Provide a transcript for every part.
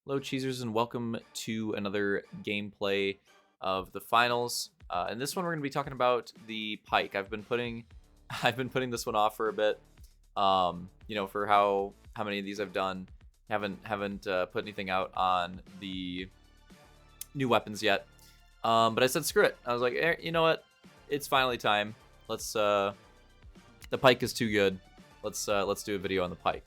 Hello, cheesers, and welcome to another gameplay of the finals. In this one, we're going to be talking about the Pike. I've been putting, I've been putting this one off for a bit. For how many of these I've done. Haven't put anything out on the new weapons yet. But I said screw it. I was like, you know what? It's finally time. Let's. The Pike is too good. Let's do a video on the Pike.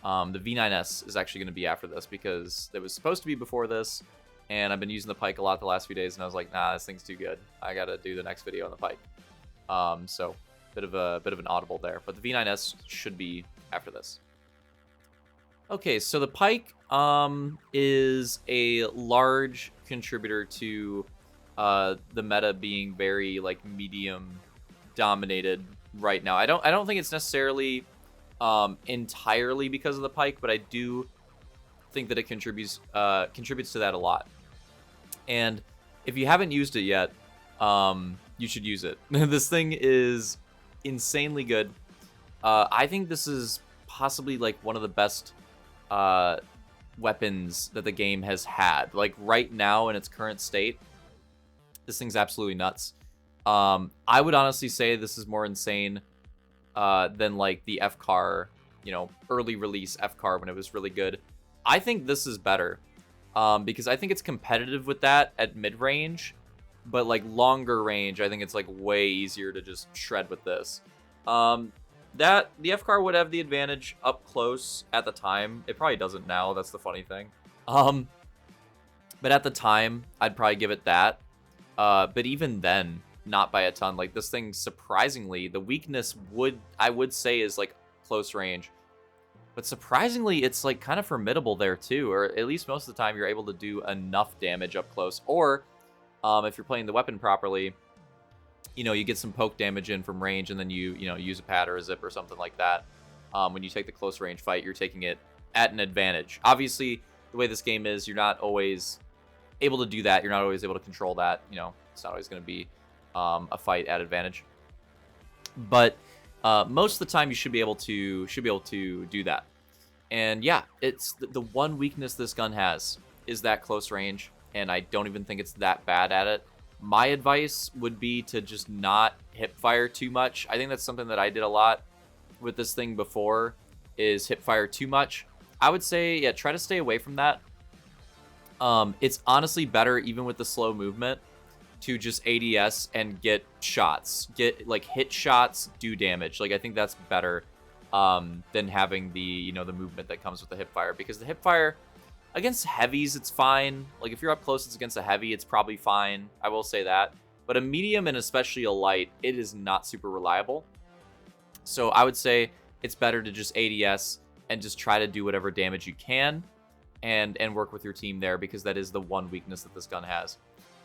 The V9S is actually going to be after this because it was supposed to be before this, and I've been using the Pike a lot the last few days, and I was like, nah, this thing's too good. I gotta do the next video on the Pike. So bit of an audible there, but the V9S should be after this. Okay, so the Pike is a large contributor to the meta being very like medium dominated right now. I don't think it's necessarily entirely because of the Pike, but I do think that it contributes to that a lot. And if you haven't used it yet, you should use it. This thing is insanely good. I think this is possibly like one of the best weapons that the game has had. Like right now in its current state, this thing's absolutely nuts. I would honestly say this is more insane than like the FCAR, early release FCAR when it was really good. I think this is better because I think it's competitive with that at mid-range, but like longer range, I think it's like way easier to just shred with this. That the FCAR would have the advantage up close at the time. It probably doesn't now. That's the funny thing. But at the time, I'd probably give it that. But even then, not by a ton. Like this thing, surprisingly, the weakness I would say is like close range, but surprisingly it's like kind of formidable there too, or at least most of the time you're able to do enough damage up close, or if you're playing the weapon properly, you get some poke damage in from range, and then you use a pad or a zip or something like that. When you take the close range fight, you're taking it at an advantage. Obviously, the way this game is, you're not always able to do that. You're not always able to control that. It's not always going to be a fight at advantage, but most of the time you should be able to do that. And yeah, it's the one weakness this gun has is that close range, and I don't even think it's that bad at it. My advice would be to just not hip fire too much. I think that's something that I did a lot with this thing before, is hip fire too much. I would say, yeah, try to stay away from that. It's honestly better, even with the slow movement, to just ADS and get shots, get hit shots, do damage. Like I think that's better than having the the movement that comes with the hip fire, because the hip fire against heavies, it's fine. Like if you're up close, it's against a heavy, it's probably fine. I will say that. But a medium and especially a light, it is not super reliable. So I would say it's better to just ADS and just try to do whatever damage you can, and work with your team there, because that is the one weakness that this gun has.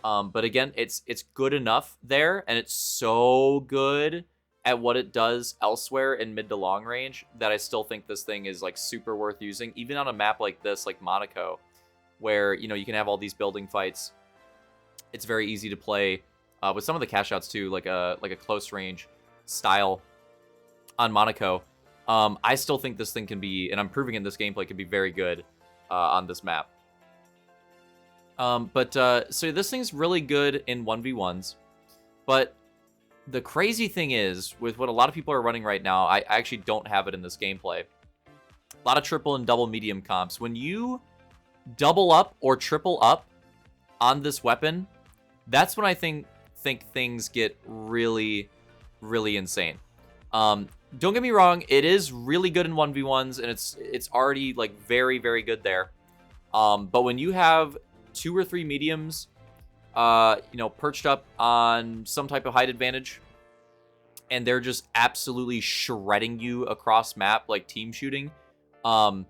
But again, it's good enough there, and it's so good at what it does elsewhere in mid to long range, that I still think this thing is like super worth using, even on a map like this, like Monaco, where you can have all these building fights. It's very easy to play with some of the cash outs too, like a close range style on Monaco. I still think this thing can be, and I'm proving in this gameplay, can be very good on this map. So this thing's really good in 1v1s, but the crazy thing is, with what a lot of people are running right now, I actually don't have it in this gameplay. A lot of triple and double medium comps. When you double up or triple up on this weapon, that's when I think things get really, really insane. Don't get me wrong, it is really good in 1v1s, and it's already like very, very good there. But when you have 2 or 3 mediums, perched up on some type of height advantage, and they're just absolutely shredding you across map, like team shooting, well,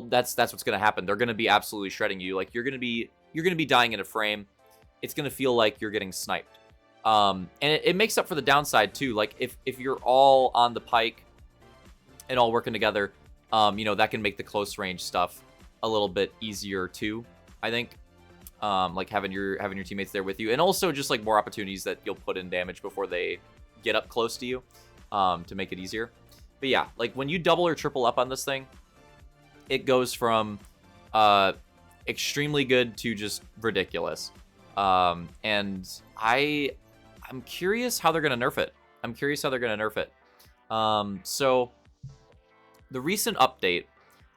that's what's gonna happen. They're gonna be absolutely shredding you. Like you're gonna be dying in a frame. It's gonna feel like you're getting sniped. And it makes up for the downside too. Like if you're all on the Pike and all working together, that can make the close range stuff a little bit easier too, I think. Like having your teammates there with you, and also just like more opportunities that you'll put in damage before they get up close to you, to make it easier. But yeah, like when you double or triple up on this thing, it goes from extremely good to just ridiculous. And I'm curious how they're gonna nerf it. So the recent update,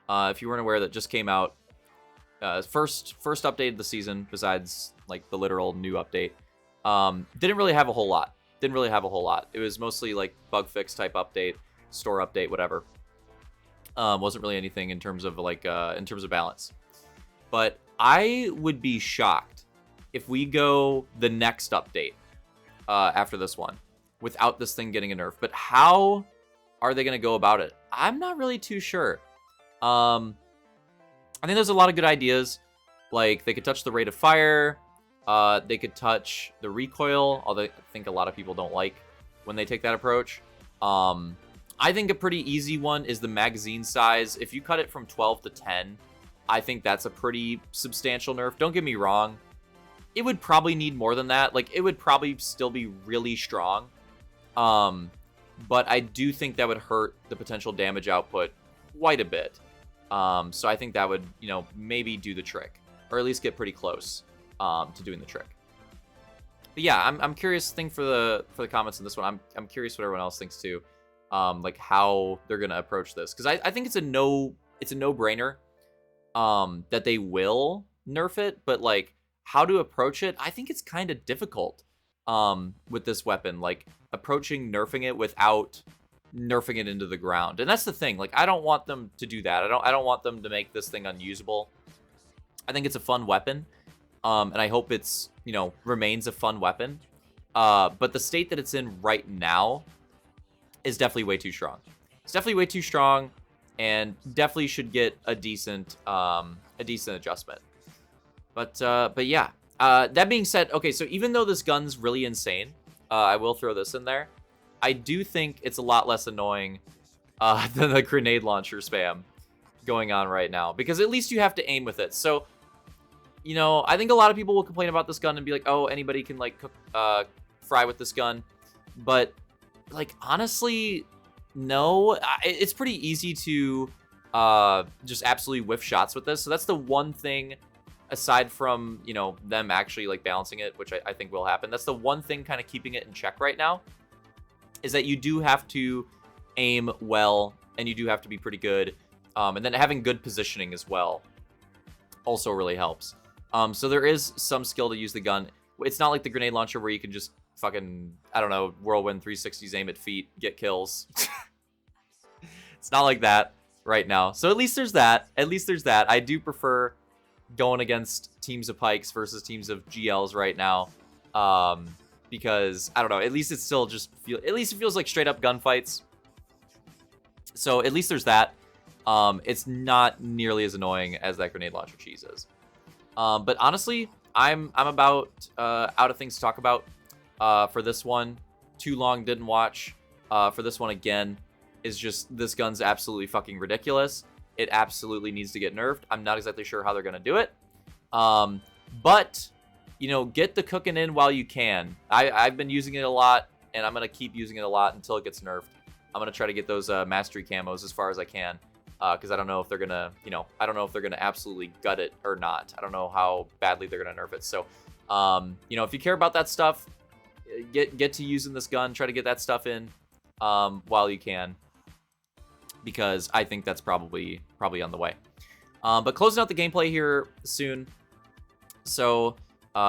if you weren't aware, that just came out, first update of the season, besides like the literal new update, didn't really have a whole lot. It was mostly like bug fix type update, store update, whatever. Wasn't really anything in terms of like in terms of balance. But I would be shocked if we go the next update after this one without this thing getting a nerf. But how are they going to go about it? I'm not really too sure. I think there's a lot of good ideas. Like, they could touch the rate of fire. They could touch the recoil, although I think a lot of people don't like when they take that approach. I think a pretty easy one is the magazine size. If you cut it from 12 to 10, I think that's a pretty substantial nerf. Don't get me wrong. It would probably need more than that. Like, it would probably still be really strong. But I do think that would hurt the potential damage output quite a bit. So I think that would, maybe do the trick, or at least get pretty close to doing the trick. But yeah, I'm curious. Thing for the comments in this one. I'm curious what everyone else thinks too. Like how they're gonna approach this, because I think it's a no-brainer that they will nerf it, but like how to approach it, I think it's kind of difficult with this weapon, like approaching nerfing it without nerfing it into the ground. And that's the thing, like I don't want them to do that. I don't want them to make this thing unusable. I think it's a fun weapon, and I hope it's remains a fun weapon, but the state that it's in right now is definitely way too strong. It's definitely way too strong, and definitely should get a decent adjustment. But yeah. That being said, okay, so even though this gun's really insane, I will throw this in there. I do think it's a lot less annoying than the grenade launcher spam going on right now, because at least you have to aim with it. So, I think a lot of people will complain about this gun and be like, oh, anybody can like cook, fry with this gun, but like honestly, no. It's pretty easy to just absolutely whiff shots with this. So that's the one thing, aside from them actually like balancing it, which I think will happen. That's the one thing kind of keeping it in check right now, is that you do have to aim well, and you do have to be pretty good, and then having good positioning as well also really helps. So there is some skill to use the gun. It's not like the grenade launcher where you can just fucking, I don't know, whirlwind 360s, aim at feet, get kills. It's not like that right now. So at least there's that. I do prefer going against teams of Pikes versus teams of GLs right now, because I don't know, at least it still just it feels like straight up gunfights. So at least there's that. It's not nearly as annoying as that grenade launcher cheese is. But honestly, I'm about out of things to talk about for this one. Too long didn't watch. For this one again, is just this gun's absolutely fucking ridiculous. It absolutely needs to get nerfed. I'm not exactly sure how they're gonna do it. But get the cooking in while you can. I've been using it a lot, and I'm gonna keep using it a lot until it gets nerfed. I'm gonna try to get those mastery camos as far as I can, because I don't know if they're gonna, I don't know if they're gonna absolutely gut it or not. I don't know how badly they're gonna nerf it. So, if you care about that stuff, get to using this gun. Try to get that stuff in while you can, because I think that's probably on the way. But closing out the gameplay here soon. So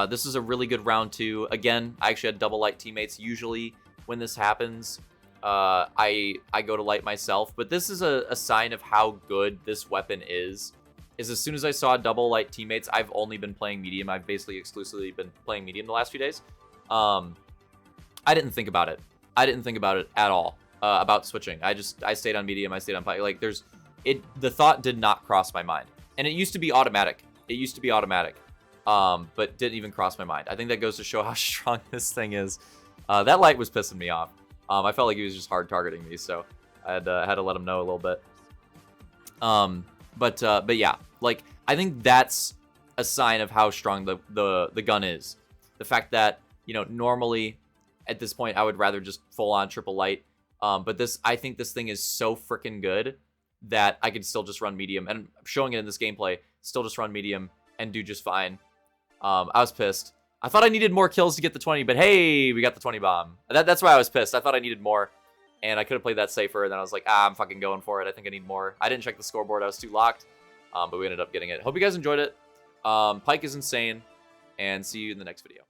this is a really good round 2. Again, I actually had double light teammates. Usually when this happens, I go to light myself. But this is a sign of how good this weapon is as soon as I saw double light teammates, I've only been playing medium. I've basically exclusively been playing medium the last few days. I didn't think about it. I didn't think about it at all, about switching. I stayed on medium. I stayed on Pike. Like, the thought did not cross my mind. And it used to be automatic. But didn't even cross my mind. I think that goes to show how strong this thing is. That light was pissing me off. I felt like he was just hard targeting me, so I had to let him know a little bit. But yeah, like, I think that's a sign of how strong the gun is. The fact that, normally at this point I would rather just full on triple light. But I think this thing is so freaking good that I could still just run medium, and showing it in this gameplay, still just run medium and do just fine. I was pissed. I thought I needed more kills to get the 20, but hey, we got the 20 bomb. That's why I was pissed. I thought I needed more, and I could have played that safer, and then I was like, I'm fucking going for it. I think I need more. I didn't check the scoreboard. I was too locked, but we ended up getting it. Hope you guys enjoyed it. Pike is insane, and see you in the next video.